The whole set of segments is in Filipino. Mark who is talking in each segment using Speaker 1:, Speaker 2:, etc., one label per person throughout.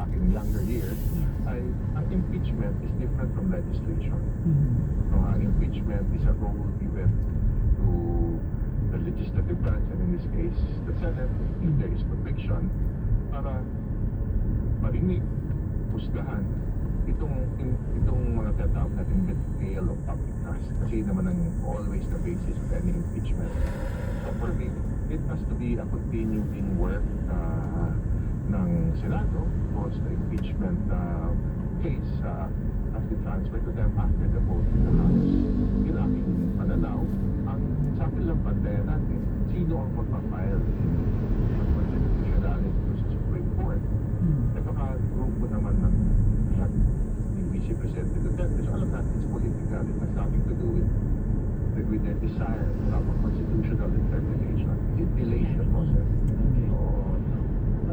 Speaker 1: back in younger years, ay ang impeachment is different from legislation. Ang impeachment is a role given to the legislative branch, and in this case, the Senate, if there is conviction, para marinig, husgahan itong mga tatawag natin betrayal of public trust. Kasi naman ang always the basis of any impeachment. So for me, it has to be a continuing work ng Senado, because the impeachment case has been transferred to them after the vote in the House. In aking pananaw, ang sa akin lang bantayan natin, sino ang magpapile ng constitutionality sa Supreme Court. Ito grupo naman ng Vice President Duterte. So alam natin, it's political. It has nothing to do with their desire to have a constitutional interpretation. It delays the process.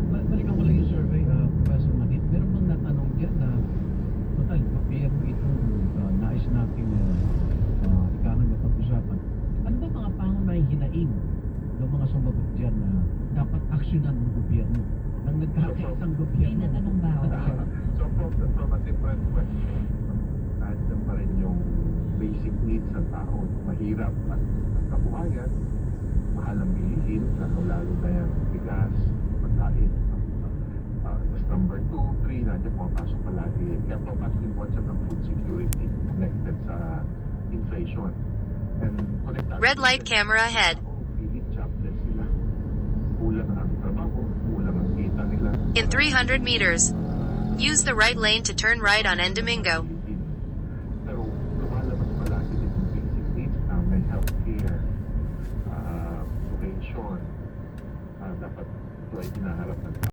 Speaker 2: Balikan ko lang yung survey, Professor Manit. Meron bang natanong dyan na total, gobyerno itong nais natin ikanang napag-usapan. Ano ba mga pangunahing hinaing ng mga sumagot dyan na dapat aksyonan ng gobyerno? Nang nagkakaisang gobyerno.
Speaker 3: May natanong ba ako?
Speaker 1: So from a different question, kahit pa rin yung basic needs ng tao, mahirap at kabuhayan, mahal ang bilihin, lalo na yung bigas, pagkain. Tapos number 2, 3, nandiyan pumapasok palagi. Kaya pumapasok yung concept ng food security connected sa inflation. And
Speaker 4: Red light camera ahead.
Speaker 1: Pilit jobless sila. Kulang ang trabaho, kulang ang kita nila.
Speaker 4: In 300 meters, use the right lane to turn right on N. Domingo.